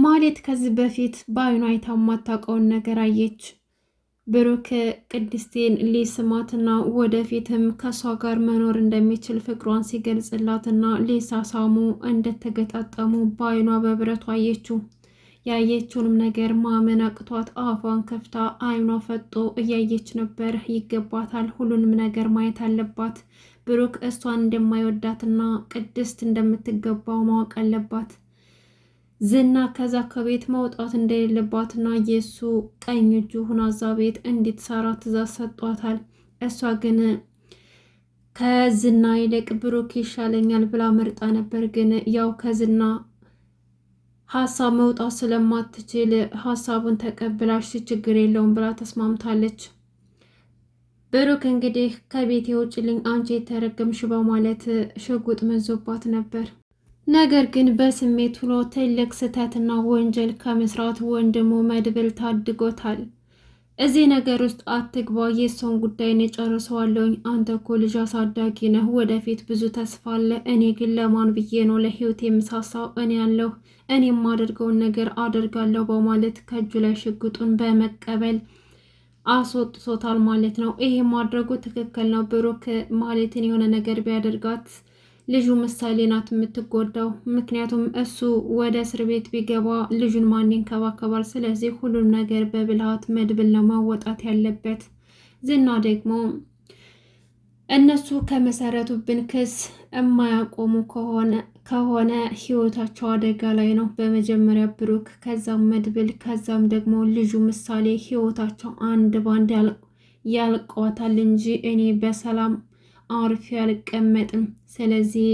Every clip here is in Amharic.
ማሌት ከዚህ በፊት በአይኗ አይታ የማታውቀውን ነገር አየች። ብሩክ ቅድስቴን ሊስማትና ወደፊትም ከሷ ጋር መኖር እንደሚችል ፍቅሯን ሲገልጽላትና ሊሳሳሙ እንደተገጣጠሙ በአይኗ በብረቱ አየችው። ያየችውንም ነገር ማመን አቅቷት አፏን ከፍታ አይኗ ፈጦ እያየች ነበር። ይገባታል፣ ሁሉንም ነገር ማየት አለባት። ብሩክ እሷን እንደማይወዳትና ቅድስት እንደምትገባው ማወቅ አለባት። ዝና ከዛ ከቤት መውጣት እንደሌለባትና የእሱ ቀኝ እጁ ሆና እዛ ቤት እንድትሰራ ትእዛዝ ሰጧታል። እሷ ግን ከዝና ይልቅ ብሩክ ይሻለኛል ብላ መርጣ ነበር። ግን ያው ከዝና ሀሳብ መውጣት ስለማትችል ሀሳቡን ተቀብላሽ ችግር የለውም ብላ ተስማምታለች። ብሩክ እንግዲህ ከቤት የውጭልኝ አንቺ የተረገምሽ በማለት ሽጉጥ መዞባት ነበር። ነገር ግን በስሜት ሆኖ ትልቅ ስህተትና ወንጀል ከመስራት ወንድሙ መድብል ታድጎታል። እዚህ ነገር ውስጥ አትግባ፣ የሰውን ጉዳይን የጨርሰዋለሁኝ። አንተ እኮ ልጅ አሳዳጊ ነህ፣ ወደፊት ብዙ ተስፋ አለ። እኔ ግን ለማን ብዬ ነው ለህይወት የምሳሳው? እኔ ያለሁ እኔ የማደርገውን ነገር አደርጋለሁ በማለት ከእጁ ላይ ሽጉጡን በመቀበል አስወጥቶታል ማለት ነው። ይሄ ማድረጉ ትክክል ነው። ብሩክ ማለትን የሆነ ነገር ቢያደርጋት ልጁ ምሳሌ ናት የምትጎዳው። ምክንያቱም እሱ ወደ እስር ቤት ቢገባ ልጁን ማን ይንከባከባል? ስለዚህ ሁሉም ነገር በብልሃት መድብል ነው መወጣት ያለበት። ዝና ደግሞ እነሱ ከመሰረቱብን ክስ የማያቆሙ ከሆነ ህይወታቸው አደጋ ላይ ነው። በመጀመሪያ ብሩክ፣ ከዛም መድብል፣ ከዛም ደግሞ ልጁ ምሳሌ ህይወታቸው አንድ ባንድ ያልቀዋታል እንጂ እኔ በሰላም አርፌ አልቀመጥም። ስለዚህ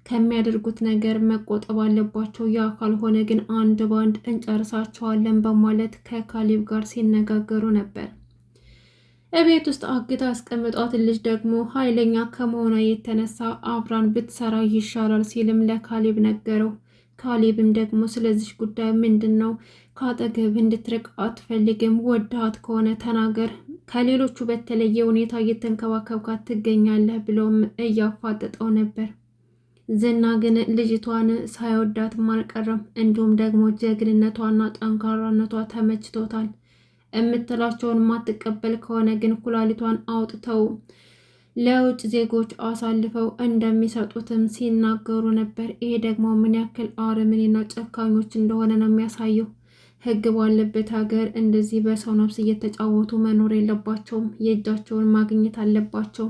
ከሚያደርጉት ነገር መቆጠብ አለባቸው። ያ ካልሆነ ግን አንድ ባንድ እንጨርሳቸዋለን በማለት ከካሊብ ጋር ሲነጋገሩ ነበር። እቤት ውስጥ አግታ አስቀምጧትን ልጅ ደግሞ ኃይለኛ ከመሆኗ የተነሳ አብራን ብትሰራ ይሻላል ሲልም ለካሊብ ነገረው። ካሊብም ደግሞ ስለዚህ ጉዳይ ምንድን ነው? ከአጠገብ እንድትርቅ አትፈልግም? ወድሃት ከሆነ ተናገር፣ ከሌሎቹ በተለየ ሁኔታ እየተንከባከብካት ትገኛለህ ብሎም እያፋጠጠው ነበር። ዝና ግን ልጅቷን ሳይወዳትም አልቀረም። እንዲሁም ደግሞ ጀግንነቷና ጠንካራነቷ ተመችቶታል። የምትላቸውን ማትቀበል ከሆነ ግን ኩላሊቷን አውጥተው ለውጭ ዜጎች አሳልፈው እንደሚሰጡትም ሲናገሩ ነበር። ይሄ ደግሞ ምን ያክል አረመኔና ጨካኞች እንደሆነ ነው የሚያሳየው። ሕግ ባለበት ሀገር እንደዚህ በሰው ነፍስ እየተጫወቱ መኖር የለባቸውም። የእጃቸውን ማግኘት አለባቸው።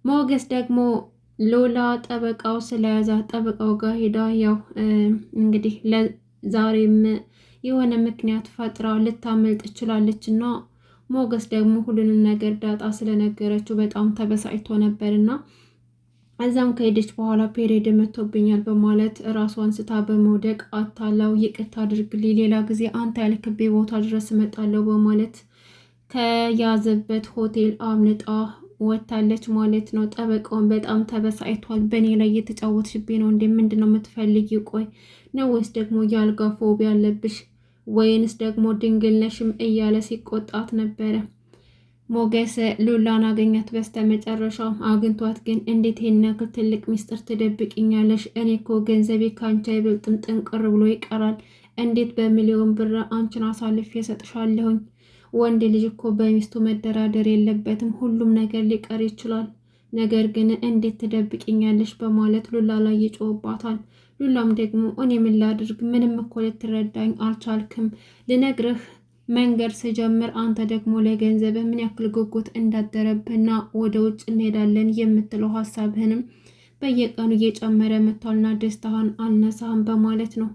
ሞገስ ደግሞ ሎላ ጠበቃው ስለያዛ ጠበቃው ጋር ሄዳ ያው እንግዲህ ለዛሬም የሆነ ምክንያት ፈጥራ ልታመልጥ ትችላለች እና ሞገስ ደግሞ ሁሉንም ነገር ዳጣ ስለነገረችው በጣም ተበሳጭቶ ነበርና እዛም ከሄደች በኋላ ፔሬድ መጥቶብኛል በማለት ራሷን ስታ በመውደቅ አታላው ይቅርታ አድርግልኝ፣ ሌላ ጊዜ አንተ ያልክቤ ቦታ ድረስ እመጣለሁ በማለት ከያዘበት ሆቴል አምልጣ ወታለች ማለት ነው። ጠበቃውን በጣም ተበሳጭቷል። በእኔ ላይ እየተጫወትሽብኝ ነው እንዴ? ምንድን ነው የምትፈልጊው? ቆይ ነው ወይስ ደግሞ የአልጋ ፎቢያ ያለብሽ ወይንስ ደግሞ ድንግል ነሽም እያለ ሲቆጣት ነበረ። ሞገስ ሉላን አገኛት በስተ መጨረሻው አግኝቷት፣ ግን እንዴት ይሄን ያክል ትልቅ ሚስጥር ትደብቅኛለሽ? እኔ እኮ ገንዘቤ ካንቺ አይበልጥም፣ ጥንቅር ብሎ ይቀራል። እንዴት በሚሊዮን ብር አንቺን አሳልፌ እሰጥሻለሁኝ? ወንድ ልጅ እኮ በሚስቱ መደራደር የለበትም። ሁሉም ነገር ሊቀር ይችላል። ነገር ግን እንዴት ትደብቅኛለሽ? በማለት ሉላ ላይ ይጮህባታል። ሉላም ደግሞ እኔ ምን ላድርግ? ምንም እኮ ልትረዳኝ አልቻልክም። ልነግርህ መንገድ ስጀምር አንተ ደግሞ ለገንዘብህ ምን ያክል ጉጉት እንዳደረብህና ወደ ውጭ እንሄዳለን የምትለው ሀሳብህንም በየቀኑ እየጨመረ መጥቷልና ደስታህን አልነሳህም በማለት ነው።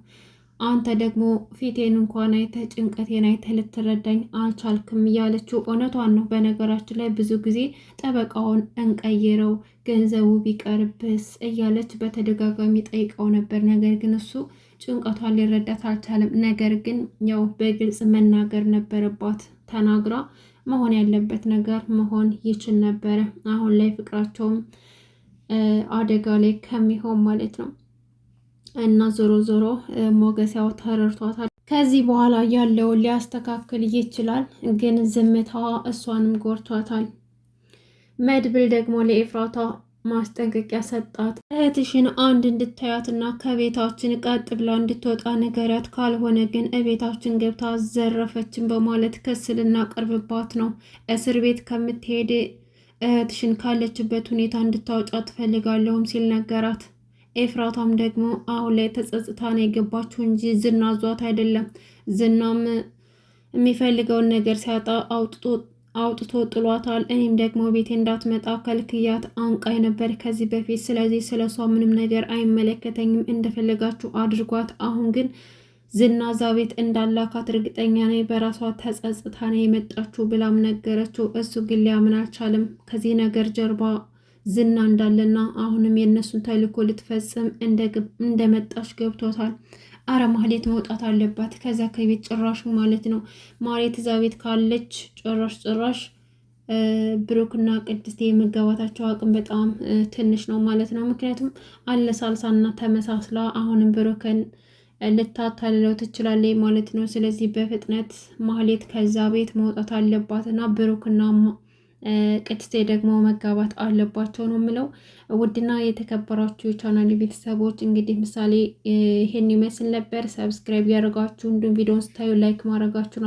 አንተ ደግሞ ፊቴን እንኳን አይተህ ጭንቀቴን አይተህ ልትረዳኝ አልቻልክም እያለችው እውነቷን ነው። በነገራችን ላይ ብዙ ጊዜ ጠበቃውን እንቀይረው ገንዘቡ ቢቀርብስ እያለች በተደጋጋሚ ጠይቀው ነበር። ነገር ግን እሱ ጭንቀቷን ሊረዳት አልቻለም። ነገር ግን ያው በግልጽ መናገር ነበረባት። ተናግራ መሆን ያለበት ነገር መሆን ይችል ነበረ። አሁን ላይ ፍቅራቸውም አደጋ ላይ ከሚሆን ማለት ነው። እና ዞሮ ዞሮ ሞገስ ያው ተረድቷታል። ከዚህ በኋላ ያለውን ሊያስተካክል ይችላል፣ ግን ዝምታዋ እሷንም ጎርቷታል። መድብል ደግሞ ለኤፍራታ ማስጠንቀቂያ ሰጣት። እህትሽን አንድ እንድታያትና ከቤታችን ቀጥ ብላ እንድትወጣ ንገሪያት፣ ካልሆነ ግን እቤታችን ገብታ ዘረፈችን በማለት ክስ ልናቀርብባት ነው። እስር ቤት ከምትሄድ እህትሽን ካለችበት ሁኔታ እንድታወጫ ትፈልጋለሁም ሲል ነገራት። ኤፍራታም ደግሞ አሁን ላይ ተጸጽታ ነው የገባችው እንጂ ዝና ዟት አይደለም። ዝናም የሚፈልገውን ነገር ሲያጣ አውጥቶ ጥሏታል። እኔም ደግሞ ቤቴ እንዳትመጣ ከልክያት አንቃይ ነበር ከዚህ በፊት። ስለዚህ ስለሷ ምንም ነገር አይመለከተኝም፣ እንደፈለጋችሁ አድርጓት። አሁን ግን ዝና እዛ ቤት እንዳላካት እርግጠኛ ነኝ፣ በራሷ ተጸጽታ ነው የመጣችው ብላም ነገረችው። እሱ ግን ሊያምን አልቻለም። ከዚህ ነገር ጀርባ ዝና እንዳለና አሁንም የእነሱን ተልዕኮ ልትፈጽም እንደመጣች ገብቶታል። አረ ማህሌት መውጣት አለባት ከዛ ከቤት ጭራሽ ማለት ነው። ማህሌት እዛ ቤት ካለች ጭራሽ ብሩክና ቅድስት የመጋባታቸው አቅም በጣም ትንሽ ነው ማለት ነው። ምክንያቱም አለሳልሳና ተመሳስላ አሁንም ብሩክን ልታታልለው ትችላለች ማለት ነው። ስለዚህ በፍጥነት ማህሌት ከዛ ቤት መውጣት አለባት እና ብሩክና ቅድስቴ ደግሞ መጋባት አለባቸው ነው የምለው። ውድና የተከበራችሁ የቻናል ቤተሰቦች እንግዲህ ምሳሌ ይሄን ይመስል ነበር። ሰብስክራይብ ያደረጋችሁ እንዲሁም ቪዲዮን ስታዩ ላይክ ማድረጋችሁን